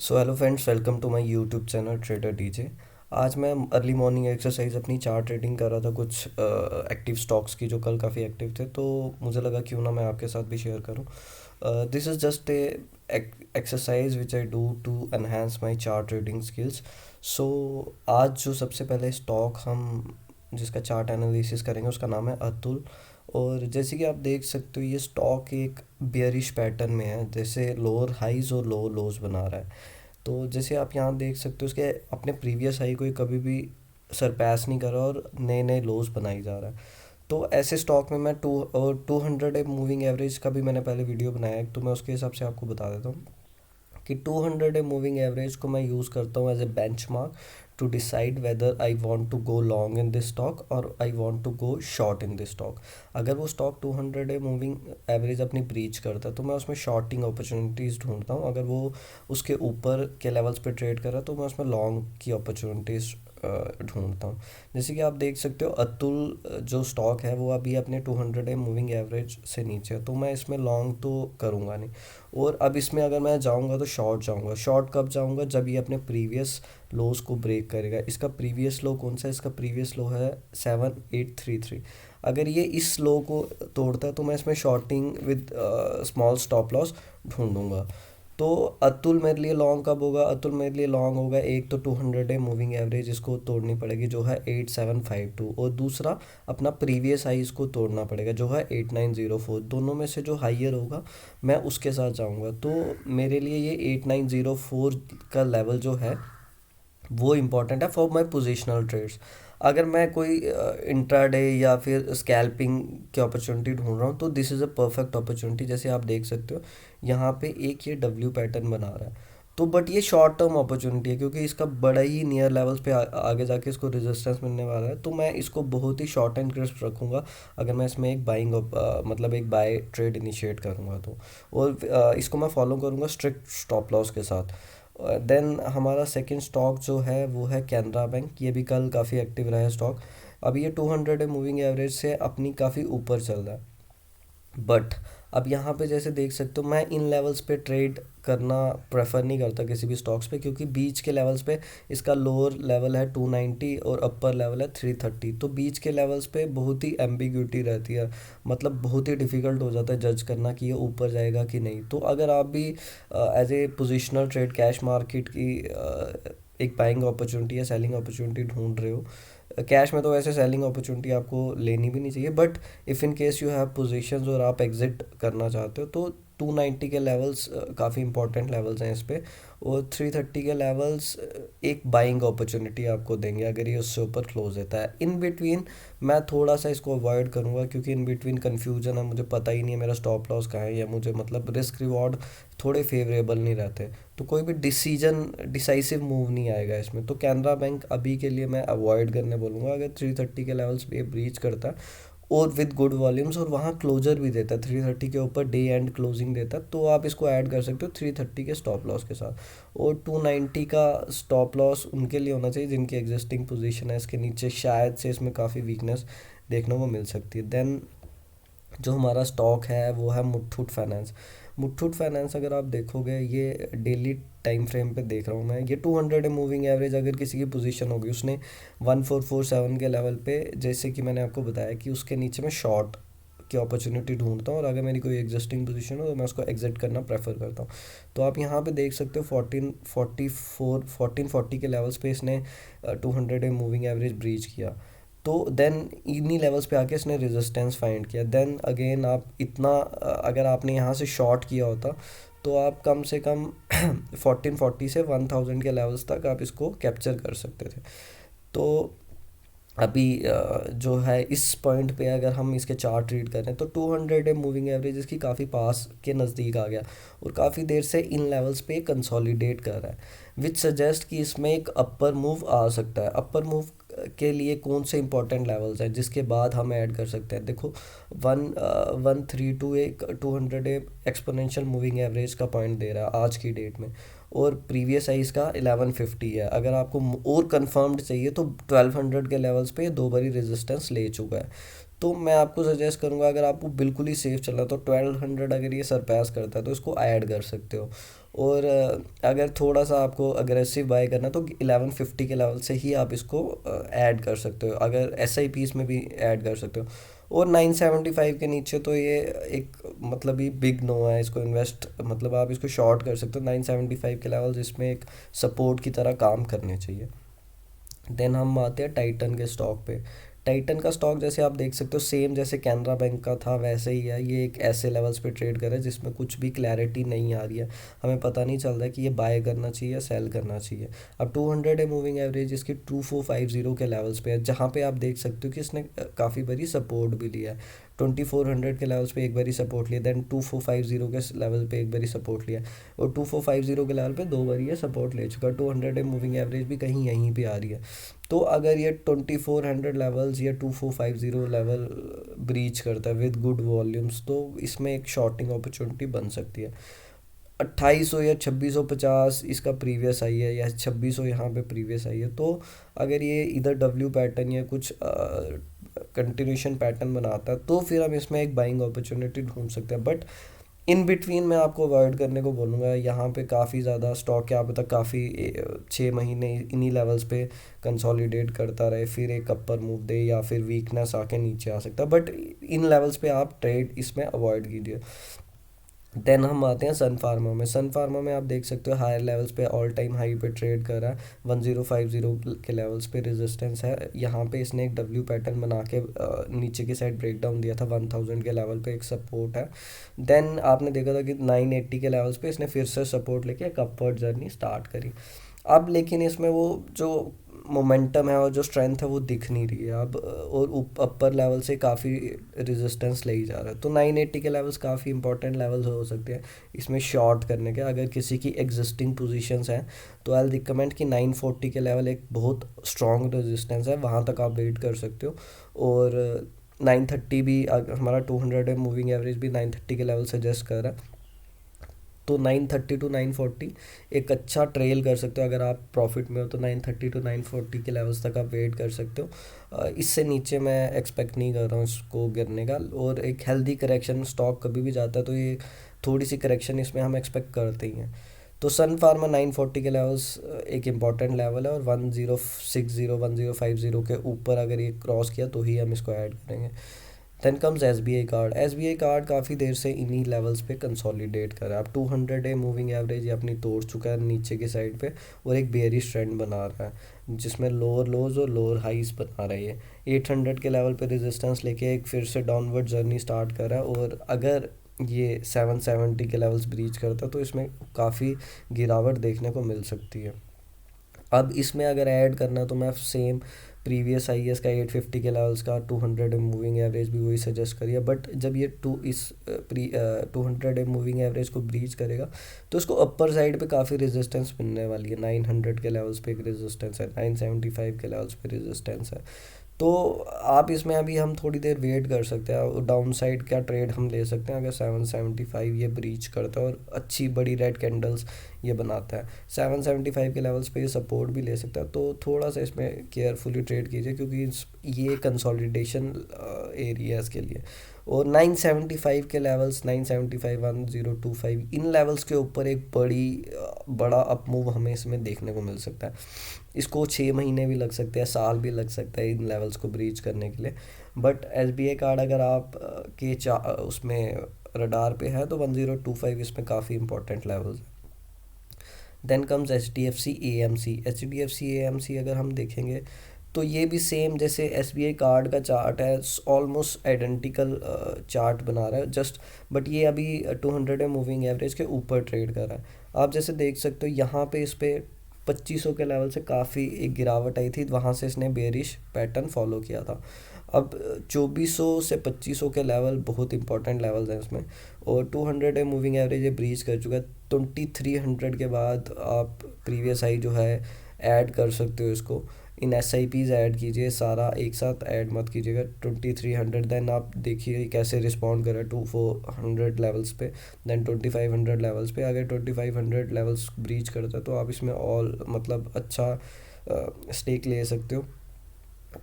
So hello friends, welcome to my YouTube channel trader DJ. आज मैं early morning exercise अपनी chart trading कर रहा था कुछ एक्टिव स्टॉक्स की जो कल काफ़ी एक्टिव थे, तो मुझे लगा क्यों ना मैं आपके साथ भी शेयर करूं। This is just a exercise which I do to enhance my chart trading skills. So आज जो सबसे पहले स्टॉक हम जिसका चार्ट एनालिसिस करेंगे उसका नाम है अतुल। और जैसे कि आप देख सकते हो ये स्टॉक एक बेयरिश पैटर्न में है, जैसे लोअर हाइज और लो लोज बना रहा है। तो जैसे आप यहाँ देख सकते हो उसके अपने प्रीवियस हाई को ये कभी भी सरपास नहीं कर रहा और नए नए लोज बनाई जा रहा है। तो ऐसे स्टॉक में मैं 200 मूविंग एवरेज का भी मैंने पहले वीडियो बनाया है, तो मैं उसके हिसाब से आपको बता देता हूँ कि 200 मूविंग एवरेज को मैं यूज़ करता हूँ as a benchmark to decide whether I want to go long in this stock और I want to go short in this stock. अगर वो स्टॉक 200 मूविंग एवरेज अपनी ब्रीच करता है तो मैं उसमें शॉर्टिंग अपॉर्चुनिटीज़ ढूंढता हूँ। अगर वो उसके ऊपर के लेवल्स पे ट्रेड कर रहा है तो मैं उसमें लॉन्ग की अपॉर्चुनिटीज़ ढूंढता हूँ। जैसे कि आप देख सकते हो अतुल जो स्टॉक है वो अभी अपने 200 मूविंग एवरेज से नीचे है, तो मैं इसमें लॉन्ग तो करूँगा नहीं। और अब इसमें अगर मैं जाऊंगा तो शॉर्ट जाऊंगा। शॉर्ट कब जाऊंगा? जब ये अपने प्रीवियस लोस को ब्रेक करेगा। इसका प्रीवियस लो कौन सा है? इसका प्रीवियस लो है 7833। अगर ये इस लो को तोड़ता है तो मैं इसमें shorting with small stop loss ढूंढूंगा। तो अतुल मेरे लिए लॉन्ग कब होगा? अतुल मेरे लिए लॉन्ग होगा, एक तो 200 है मूविंग एवरेज इसको तोड़नी पड़ेगी जो है 8752, और दूसरा अपना प्रीवियस हाई इसको तोड़ना पड़ेगा जो है 8904। दोनों में से जो हाइयर होगा मैं उसके साथ जाऊंगा। तो मेरे लिए ये 8904 का लेवल जो है वो इम्पॉर्टेंट है फॉर माई पोजिशनल ट्रेड्स। अगर मैं कोई इंट्राडे या फिर स्कैल्पिंग की अपॉर्चुनिटी ढूंढ रहा हूँ तो this is a perfect opportunity. जैसे आप देख सकते हो यहाँ पे एक ये डब्ल्यू पैटर्न बना रहा है, तो बट ये शॉर्ट टर्म अपॉर्चुनिटी है क्योंकि इसका बड़ा ही नियर लेवल्स पे आगे जाके इसको रेजिस्टेंस मिलने वाला है, तो मैं इसको बहुत ही शॉर्ट एंड क्रिस्प रखूँगा अगर मैं इसमें एक बाइंग मतलब एक बाय ट्रेड इनिशिएट करूँगा तो। और इसको मैं फॉलो करूँगा स्ट्रिक्ट स्टॉप लॉस के साथ। देन हमारा सेकंड स्टॉक जो है वो है कैनरा बैंक। ये भी कल काफ़ी एक्टिव रहा है स्टॉक। अभी ये 200 मूविंग एवरेज से अपनी काफ़ी ऊपर चल रहा है, बट अब यहाँ पे जैसे देख सकते हो मैं इन लेवल्स पे ट्रेड करना प्रेफर नहीं करता किसी भी स्टॉक्स पे, क्योंकि बीच के लेवल्स पे इसका लोअर लेवल है 290 और अपर लेवल है 330। तो बीच के लेवल्स पे बहुत ही एम्बिग्यूटी रहती है, मतलब बहुत ही डिफ़िकल्ट हो जाता है जज करना कि ये ऊपर जाएगा कि नहीं। तो अगर आप भी as a positional trade cash market की एक बाइंग अपॉर्चुनिटी या सेलिंग अपॉर्चुनिटी ढूंढ रहे हो, कैश में तो वैसे सेलिंग अपॉर्चुनिटी आपको लेनी भी नहीं चाहिए, but if in case you have positions और आप एग्जिट करना चाहते हो तो 290 के लेवल्स काफ़ी इंपॉर्टेंट लेवल्स हैं इस पे। और 330 के लेवल्स एक बाइंग अपॉर्चुनिटी आपको देंगे अगर ये उससे ऊपर क्लोज होता है। इन बिटवीन मैं थोड़ा सा इसको अवॉइड करूँगा क्योंकि इन बिटवीन कन्फ्यूजन है, मुझे पता ही नहीं है मेरा स्टॉप लॉस कहाँ है, या मुझे मतलब रिस्क रिवॉर्ड थोड़े फेवरेबल नहीं रहते, तो कोई भी डिसाइसिव मूव नहीं आएगा इसमें। तो कैनरा बैंक अभी के लिए मैं अवॉइड करने बोलूँगा। अगर 330 के लेवल्स पे ब्रीच करता है और विद गुड वॉल्यूम्स और वहाँ क्लोजर भी देता है 330 के ऊपर, डे एंड क्लोजिंग देता है, तो आप इसको ऐड कर सकते हो 330 के स्टॉप लॉस के साथ। और 290 का स्टॉप लॉस उनके लिए होना चाहिए जिनकी एग्जिस्टिंग पोजीशन है इसके नीचे, शायद से इसमें काफ़ी वीकनेस देखने को मिल सकती है। देन जो हमारा स्टॉक है वो है मुथूट फाइनेंस। मुथूट फाइनेंस अगर आप देखोगे ये डेली टाइम फ्रेम पे देख रहा हूँ मैं, ये 200 मूविंग एवरेज अगर किसी की पोजीशन होगी उसने 1447 के लेवल पे, जैसे कि मैंने आपको बताया कि उसके नीचे मैं शॉर्ट की अपॉर्चुनिटी ढूंढता हूँ और अगर मेरी कोई एग्जिस्टिंग पोजीशन हो तो मैं उसको एग्जिट करना प्रेफर करता हूँ। तो आप यहाँ पे देख सकते हो 1440 के लेवल्स पे इसने 200 मूविंग एवरेज ब्रीच किया। तो देन इन्हीं लेवल्स पे आके इसने रेजिस्टेंस फाइंड किया। देन अगेन आप इतना अगर आपने यहाँ से शॉर्ट किया होता तो आप कम से कम 1440 से 1000 के लेवल्स तक आप इसको कैप्चर कर सकते थे। तो अभी जो है इस पॉइंट पे अगर हम इसके चार्ट रीड करें तो 200 मूविंग एवरेज इसकी काफ़ी पास के नज़दीक आ गया और काफ़ी देर से इन लेवल्स पे कंसोलिडेट कर रहा है, विच सजेस्ट कि इसमें एक अपर मूव आ सकता है। अपर मूव के लिए कौन से इंपॉर्टेंट लेवल्स हैं जिसके बाद हम ऐड कर सकते हैं? देखो 132 एक 200 एक्सपोनेंशियल मूविंग एवरेज का पॉइंट दे रहा है आज की डेट में, और प्रीवियस साइज का 1150 है। अगर आपको और कंफर्म्ड चाहिए तो 1200 के लेवल्स पे दो बारी रेजिस्टेंस ले चुका है। तो मैं आपको सजेस्ट करूँगा, अगर आपको बिल्कुल ही सेफ चलना है तो 1200 अगर ये सरपास करता है तो इसको ऐड कर सकते हो। और अगर थोड़ा सा आपको अग्रेसिव बाय करना है तो 1150 के लेवल से ही आप इसको ऐड कर सकते हो, अगर एस आई पीस में भी ऐड कर सकते हो। और 975 के नीचे तो ये एक मतलब ही बिग नो है, इसको इन्वेस्ट मतलब आप इसको शॉर्ट कर सकते हो। 975 के लेवल्स इसमें एक सपोर्ट की तरह काम करने चाहिए। देन हम आते हैं टाइटन के स्टॉक पे। टाइटन का स्टॉक जैसे आप देख सकते हो सेम जैसे कैनरा बैंक का था वैसे ही है, ये एक ऐसे लेवल्स पे ट्रेड कर रहा है जिसमें कुछ भी क्लैरिटी नहीं आ रही है, हमें पता नहीं चल रहा है कि ये बाय करना चाहिए या सेल करना चाहिए। अब 200 डे मूविंग एवरेज इसकी 2450 के लेवल्स पे है, जहाँ पे आप देख सकते हो कि इसने काफ़ी बड़ी सपोर्ट भी लिया है। 2400 के लेवल्स पे एक बारी सपोर्ट लिया, देन 2450 के लेवल पे एक बारी सपोर्ट लिया, और 2450 के लेवल पे दो बारी ये सपोर्ट ले चुका है। 200 डे मूविंग एवरेज भी कहीं यहीं पे आ रही है। तो अगर ये 2400 लेवल्स या 2450 लेवल ब्रीच करता है विद गुड वॉल्यूम्स तो इसमें एक शॉर्टिंग अपॉर्चुनिटी बन सकती है। 2800 या 2650 इसका प्रीवियस आई है, या 2600 यहाँ पे प्रीवियस आई है। तो अगर ये इधर डब्ल्यू पैटर्न या कुछ कंटिन्यूशन पैटर्न बनाता है तो फिर हम इसमें एक बाइंग अपॉर्चुनिटी ढूंढ सकते हैं। बट इन बिटवीन मैं आपको अवॉइड करने को बोलूँगा, यहाँ पे काफ़ी ज़्यादा स्टॉक क्या पता काफ़ी 6 महीने इन्हीं लेवल्स पे कंसोलिडेट करता रहे, फिर एक अपर मूव दे या फिर वीकनेस आके नीचे आ सकता है। बट इन लेवल्स पे आप ट्रेड इसमें अवॉइड कीजिए। देन हम आते हैं सन फार्मा में। सन फार्मा में आप देख सकते हो हायर लेवल्स पे ऑल टाइम हाई पे ट्रेड कर रहा है। 1050 के लेवल्स पे रेजिस्टेंस है, यहाँ पे इसने एक डब्ल्यू पैटर्न बना के नीचे की साइड ब्रेक डाउन दिया था। 1000 के लेवल पे एक सपोर्ट है। देन आपने देखा था कि 980 के लेवल्स पे इसने फिर से सपोर्ट लेके एक अपवर्ड जर्नी स्टार्ट करी। अब लेकिन इसमें वो जो मोमेंटम है और जो स्ट्रेंथ है वो दिख नहीं रही है अब, और अपर लेवल से काफ़ी रेजिस्टेंस ले ही जा रहा है। तो 980 के लेवल्स काफ़ी इंपॉर्टेंट लेवल्स हो सकते हैं इसमें शॉर्ट करने के। अगर किसी की एग्जिस्टिंग पोजीशंस हैं तो आई रिकमेंड कि 940 के लेवल एक बहुत स्ट्रॉन्ग रेजिस्टेंस है, वहाँ तक आप वेट कर सकते हो। और 930 भी हमारा 200 मूविंग एवरेज भी 930 के लेवल सजेस्ट कर रहा है। तो 930 टू 940 एक अच्छा ट्रेल कर सकते हो, अगर आप प्रॉफिट में हो तो 930 टू 940 के लेवल्स तक आप वेट कर सकते हो। इससे नीचे मैं एक्सपेक्ट नहीं कर रहा हूँ इसको गिरने का। और एक हेल्दी करेक्शन स्टॉक कभी भी जाता है तो ये थोड़ी सी करेक्शन इसमें हम एक्सपेक्ट करते ही हैं। तो सन फार्मा 940 के लेवल्स एक इम्पॉर्टेंट लेवल है, और 1060 1050 के ऊपर अगर ये क्रॉस किया तो ही हम इसको ऐड करेंगे। Then comes S B I card. S B I card काफ़ी देर से इन्हीं लेवल्स पे कंसोलिडेट कर रहा है। अब 200 डे मूविंग एवरेज ये अपनी तोड़ चुका है नीचे की साइड पे, और एक बेयरिश ट्रेंड बना रहा है जिसमें लोअर लोज और लोअर हाइज बना रही है। 800 के लेवल पे रेजिस्टेंस लेके एक फिर से डाउनवर्ड जर्नी स्टार्ट कर रहा है, और अगर ये 770 के लेवल्स ब्रीच करता है तो इसमें काफ़ी गिरावट देखने को मिल सकती है। अब इसमें अगर ऐड करना है तो मैं सेम प्रीवियस आई एस का 850 के लेवल्स का 200 मूविंग एवरेज भी वही सजेस्ट करिए। बट जब ये 200 मूविंग एवरेज को ब्रीच करेगा तो इसको अपर साइड पे काफ़ी रेजिस्टेंस मिलने वाली है। 900 के लेवल्स पे एक रेजिस्टेंस है, 975 के लेवल्स पे रेजिस्टेंस है। तो आप इसमें अभी हम थोड़ी देर वेट कर सकते हैं, डाउन साइड का ट्रेड हम ले सकते हैं अगर 775 ये ब्रीच करता है और अच्छी बड़ी रेड कैंडल्स ये बनाता है। 775 के लेवल्स पे ये सपोर्ट भी ले सकता है, तो थोड़ा सा इसमें केयरफुली ट्रेड कीजिए क्योंकि ये कंसोलिडेशन एरिया है इसके लिए। और 975 के लेवल्स 975 1025 इन लेवल्स के ऊपर एक बड़ा अप मूव हमें इसमें देखने को मिल सकता है। इसको 6 महीने भी लग सकते हैं, साल भी लग सकता है इन लेवल्स को ब्रीच करने के लिए। But S B I card अगर आप उसमें रडार पे है तो 1025 इसमें काफ़ी इंपॉर्टेंट लेवल्स है। Then comes H D F C A M C. H D F C A M C अगर हम देखेंगे तो ये भी सेम जैसे एस बी आई कार्ड का चार्ट है, ऑलमोस्ट आइडेंटिकल चार्ट बना रहा है जस्ट। बट ये अभी 200 मूविंग एवरेज के ऊपर ट्रेड कर रहा है। आप जैसे देख सकते हो यहाँ पे इस पे 2500 के लेवल से काफ़ी एक गिरावट आई थी, वहाँ से इसने बेरिश पैटर्न फॉलो किया था। अब 2400 से 2500 के लेवल बहुत इंपॉर्टेंट लेवल्स हैं इसमें, और 200 मूविंग एवरेज ये ब्रीच कर चुका है। 2300 के बाद आप प्रीवियस हाई जो है ऐड कर सकते हो इसको। इन एस आई पीज़ ऐड कीजिए, सारा एक साथ ऐड मत कीजिएगा। 2300 देन आप देखिए कैसे रिस्पॉन्ड कर रहा है 2400 लेवल्स पे, देन 2500 लेवल्स पे। अगर 2500 लेवल्स ब्रीच करता है तो आप इसमें ऑल मतलब अच्छा स्टेक ले सकते हो,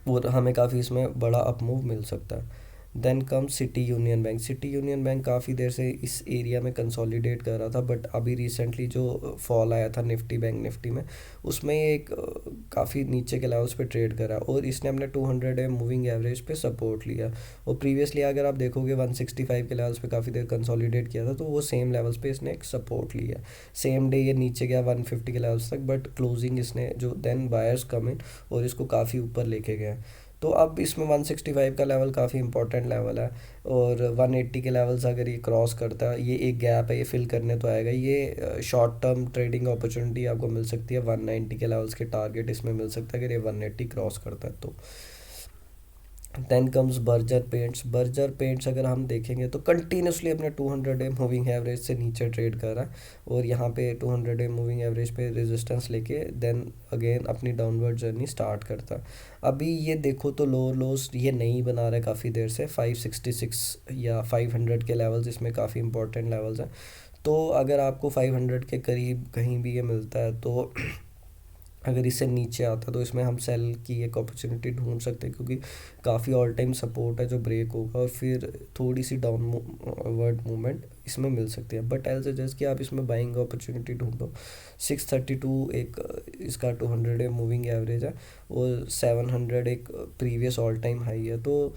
और हमें काफ़ी इसमें बड़ा अप मूव मिल सकता है। Then come City Union Bank. City Union Bank काफ़ी देर से इस एरिया में कंसोलिडेट कर रहा था, बट अभी रिसेंटली जो फॉल आया था निफ्टी बैंक निफ्टी में, उसमें ये एक काफ़ी नीचे के लेवल्स पे ट्रेड करा और इसने अपने 200 डे मूविंग एवरेज पे सपोर्ट लिया। और प्रीवियसली अगर आप देखोगे 165 के लेवल्स पे काफ़ी देर कंसोलिडेट किया था, तो वो सेम लेवल्स पे इसने एक सपोर्ट लिया। सेम डे ये नीचे गया 150 के लेवल्स तक, बट क्लोजिंग इसने जो देन बायर्स कम इन और इसको काफ़ी ऊपर लेके गए। तो अब इसमें 165 का लेवल काफ़ी इंपॉर्टेंट लेवल है, और 180 के लेवल्स अगर ये क्रॉस करता है, ये एक गैप है, ये फिल करने तो आएगा। ये शॉर्ट टर्म ट्रेडिंग अपॉर्चुनिटी आपको मिल सकती है, 190 के लेवल्स के टारगेट इसमें मिल सकता है अगर ये 180 क्रॉस करता है तो। Then comes Berger Paints. Berger Paints अगर हम देखेंगे तो कंटिन्यूसली अपने 200 डे मूविंग एवरेज से नीचे ट्रेड कर रहा है, और यहाँ पे 200 डे मूविंग एवरेज पे रेजिस्टेंस लेके देन अगेन अपनी डाउनवर्ड जर्नी स्टार्ट करता है। अभी ये देखो तो लोअर लोस ये नहीं बना रहा है काफ़ी देर से, 566 या 500 के लेवल्स इसमें काफ़ी इंपॉर्टेंट लेवल्स हैं। तो अगर आपको 500 के करीब कहीं भी ये मिलता है, तो अगर इससे नीचे आता है तो इसमें हम सेल की एक अपॉर्चुनिटी ढूंढ सकते हैं, क्योंकि काफ़ी ऑल टाइम सपोर्ट है जो ब्रेक होगा, और फिर थोड़ी सी डाउनवर्ड मूवमेंट इसमें मिल सकती है। बट आई सजेस्ट कि आप इसमें बाइंग अपॉर्चुनिटी ढूंढो। 632 एक इसका 200 मूविंग एवरेज है, और 700 एक प्रीवियस ऑल टाइम हाई है। तो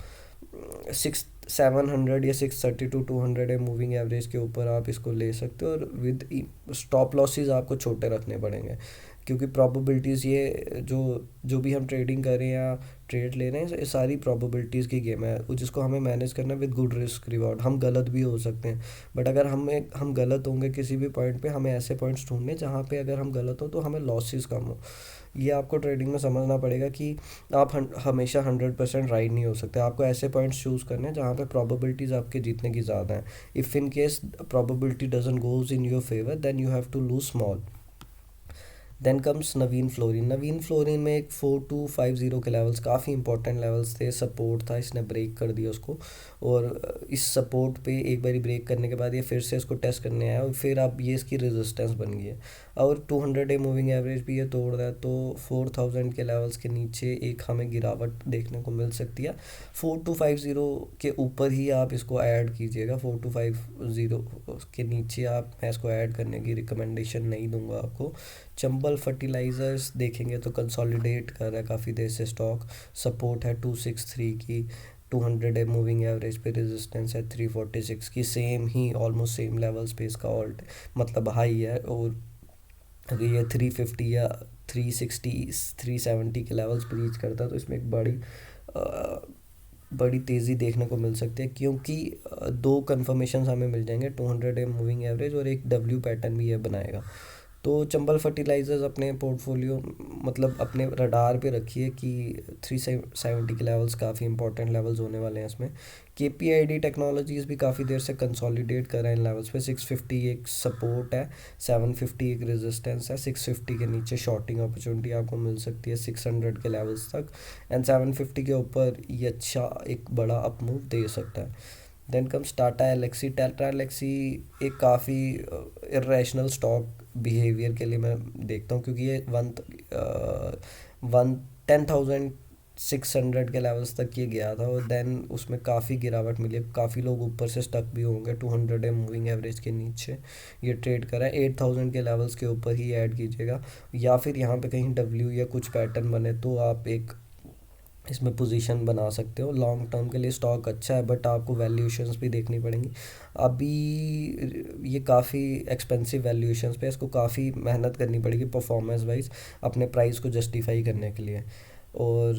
700 या 632 200 है मूविंग एवरेज के ऊपर आप इसको ले सकते हो, और विद स्टॉप लॉसेस आपको छोटे रखने पड़ेंगे, क्योंकि प्रोबेबिलिटीज़ ये जो जो भी हम ट्रेडिंग कर रहे हैं या ट्रेड ले रहे हैं, ये सारी प्रोबेबिलिटीज़ की गेम है, जिसको हमें मैनेज करना है विद गुड रिस्क रिवॉर्ड। हम गलत भी हो सकते हैं, बट अगर हम गलत होंगे किसी भी पॉइंट पे, हमें ऐसे पॉइंट्स ढूंढने जहाँ पे अगर हम गलत हो तो हमें लॉसेस कम हो। ये आपको ट्रेडिंग में समझना पड़ेगा कि आप हमेशा 100% राइट नहीं हो सकते। आपको ऐसे पॉइंट्स चूज़ करने हैं जहाँ पे प्रोबेबिलिटीज़ आपके जीतने की ज़्यादा हैं। If in case probability doesn't goes in your favour, then you have to lose small. Then comes Navin fluorine. Navin fluorine में एक 4250 के लेवल्स काफ़ी इंपॉर्टेंट लेवल्स थे, सपोर्ट था, इसने ब्रेक कर दिया उसको, और इस सपोर्ट पे एक बारी ब्रेक करने के बाद ये फिर से इसको टेस्ट करने आया, और फिर अब ये इसकी रेजिस्टेंस बन गई है, और 200 डे मूविंग एवरेज भी ये तोड़ रहा है। तो 4000 के लेवल्स के नीचे एक हमें गिरावट देखने को मिल सकती है। 4250 के ऊपर ही आप इसको ऐड कीजिएगा। 4250 के नीचे आप मैं इसको ऐड करने की रिकमेंडेशन नहीं दूंगा आपको। चंबल फर्टिलाइज़र्स देखेंगे तो कंसोलिडेट कर रहा है काफ़ी देर से स्टॉक। सपोर्ट है 263 की, 200 है मूविंग एवरेज पे, रेजिस्टेंस है 346 की, सेम ही ऑलमोस्ट सेम लेवल्स पे इसका ऑल्ट मतलब हाई है। और अगर ये 350 या 360 370 के लेवल्स ब्रीच करता है तो इसमें एक बड़ी तेज़ी देखने को मिल सकती है, क्योंकि दो कन्फर्मेशन हमें मिल जाएंगे, 200 डे मूविंग एवरेज और एक डब्ल्यू पैटर्न भी ये बनाएगा। तो चंबल फर्टिलाइज़र्स अपने पोर्टफोलियो मतलब अपने रडार पे रखिए कि 370 के लेवल्स काफ़ी इंपॉर्टेंट लेवल्स होने वाले हैं इसमें। के पी आई डी टेक्नोलॉजीज़ भी काफ़ी देर से कंसोलिडेट कर रहे हैं इन लेवल्स पे। 650 एक सपोर्ट है, 750 एक रेजिस्टेंस है। 650 के नीचे शॉर्टिंग अपॉर्चुनिटी आपको मिल सकती है 600 के लेवल्स तक, एंड 750 के ऊपर ये अच्छा एक बड़ा अप मूव दे सकता है। Then comes Tata Elxsi. Tata Elxsi एक काफ़ी इरेशनल स्टॉक बिहेवियर के लिए मैं देखता हूँ, क्योंकि ये 10,600 के लेवल्स तक ये गया था, और देन उसमें काफ़ी गिरावट मिली। काफ़ी लोग ऊपर से स्टक भी होंगे 200 मूविंग एवरेज के नीचे ये ट्रेड करा है। 8000 के लेवल्स के ऊपर ही ऐड कीजिएगा, या फिर यहाँ पे कहीं डब्ल्यू या कुछ पैटर्न बने तो आप एक इसमें पोजीशन बना सकते हो। लॉन्ग टर्म के लिए स्टॉक अच्छा है, बट आपको वैल्यूएशंस भी देखनी पड़ेंगी। अभी ये काफ़ी एक्सपेंसिव वैल्यूएशंस पे, इसको काफ़ी मेहनत करनी पड़ेगी परफॉर्मेंस वाइज अपने प्राइस को जस्टिफाई करने के लिए। और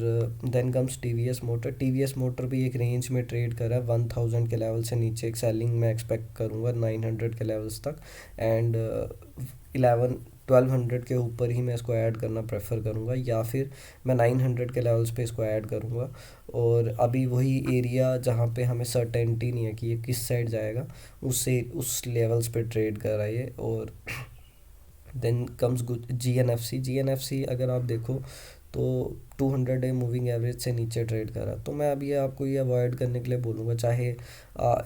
then comes T V S motor. T V S motor भी एक रेंज में ट्रेड कर रहा है, 1000 के लेवल से नीचे एक सेलिंग मैं एक्सपेक्ट करूँगा 900 के लेवल्स तक, एंड 1200 के ऊपर ही मैं इसको ऐड करना प्रेफर करूँगा, या फिर मैं 900 के लेवल्स पे इसको ऐड करूँगा। और अभी वही एरिया जहाँ पे हमें सर्टेनिटी नहीं है कि ये किस साइड जाएगा, उससे उस लेवल्स पे ट्रेड कर रहा है ये। और then comes G N F C. G N F C अगर आप देखो तो 200 डे मूविंग एवरेज से नीचे ट्रेड कर रहा, तो मैं अभी आपको ये अवॉइड करने के लिए बोलूँगा। चाहे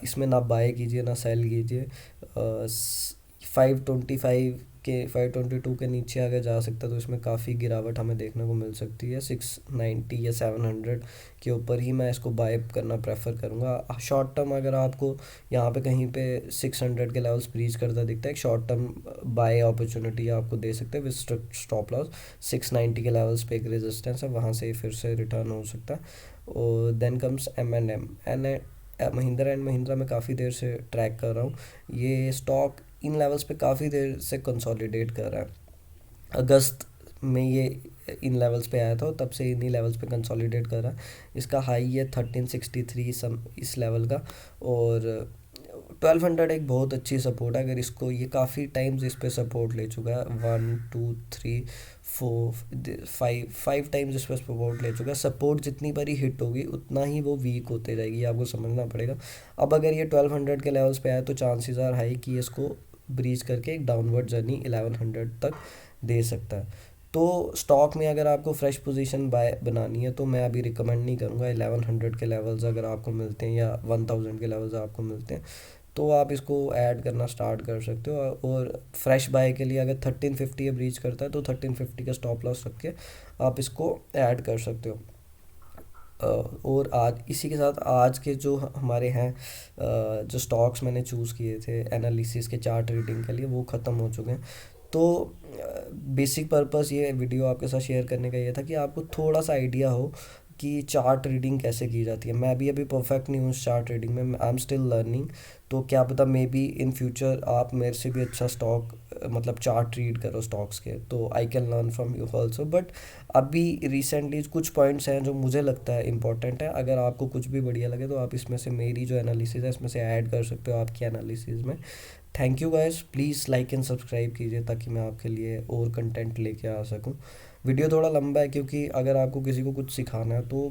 इसमें ना बाय कीजिए ना सेल कीजिए। 525 के 522 के नीचे अगर जा सकता है तो इसमें काफ़ी गिरावट हमें देखने को मिल सकती है। 690 या 700 के ऊपर ही मैं इसको बाय करना प्रेफर करूँगा। शॉर्ट टर्म अगर आपको यहाँ पे कहीं पे 600 के लेवल्स ब्रीच करता दिखता है, एक शॉर्ट टर्म बाय अपॉर्चुनिटी आपको दे सकते हैं विद स्ट्रिक्ट स्टॉप लॉस। 690 के लेवल्स पे एक रेजिस्टेंस है, वहाँ से फिर से रिटर्न हो सकता है। और then comes M&M and Mahindra and Mahindra मैं काफ़ी देर से ट्रैक कर रहा हूँ। ये स्टॉक इन लेवल्स पे काफ़ी देर से कंसोलिडेट कर रहा है। अगस्त में ये इन लेवल्स पे आया था और तब से इन्हीं लेवल्स पे कंसोलिडेट कर रहा है। इसका हाई है 1363 सम इस लेवल का, और 1200 एक बहुत अच्छी सपोर्ट है। अगर इसको ये काफ़ी टाइम्स इस पे सपोर्ट ले चुका है, 1 2 3 4 5 टाइम्स इस पर सपोर्ट ले चुका है। सपोर्ट जितनी बारी हिट होगी उतना ही वो वीक होते जाएगी, ये आपको समझना पड़ेगा। अब अगर ये 1200 के लेवल्स पे आए तो चांसेस आर हाई कि इसको ब्रीच करके एक डाउनवर्ड जर्नी 1100 तक दे सकता है। तो स्टॉक में अगर आपको फ्रेश पोजीशन बाय बनानी है तो मैं अभी रिकमेंड नहीं करूँगा। 1100 के लेवल्स अगर आपको मिलते हैं या 1000 के लेवल्स आपको मिलते हैं तो आप इसको ऐड करना स्टार्ट कर सकते हो। और फ्रेश बाय के लिए अगर 1350 ये ब्रीच करता है तो 1350 का स्टॉप लॉस रख के आप इसको ऐड कर सकते हो। और आज इसी के साथ आज के जो हमारे हैं जो स्टॉक्स मैंने चूज़ किए थे एनालिसिस के चार्ट रीडिंग के लिए, वो ख़त्म हो चुके हैं। तो बेसिक पर्पस ये वीडियो आपके साथ शेयर करने का ये था कि आपको थोड़ा सा आइडिया हो कि चार्ट रीडिंग कैसे की जाती है। मैं भी अभी परफेक्ट नहीं हूँ उस चार्ट रीडिंग में, आई एम स्टिल लर्निंग। तो क्या पता मे बी इन फ्यूचर आप मेरे से भी अच्छा स्टॉक मतलब चार्ट रीड करो स्टॉक्स के, तो I can learn from you also. But अभी रिसेंटली कुछ पॉइंट्स हैं जो मुझे लगता है इंपॉर्टेंट है। अगर आपको कुछ भी बढ़िया लगे तो आप इसमें से मेरी जो एनालिसिस है इसमें से ऐड कर सकते हो आपकी एनालिसिस में। Thank you guys, please like and subscribe कीजिए ताकि मैं आपके लिए और कंटेंट लेके आ सकूं। वीडियो थोड़ा लंबा है क्योंकि अगर आपको किसी को कुछ सिखाना है तो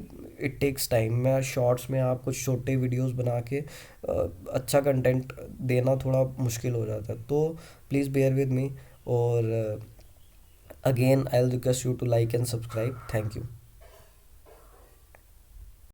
इट टेक्स टाइम। मैं शॉर्ट्स में आप कुछ छोटे वीडियोस बना के अच्छा कंटेंट देना थोड़ा मुश्किल हो जाता है। तो प्लीज़ बेयर विद मी, और again I will request you to like and subscribe. Thank you.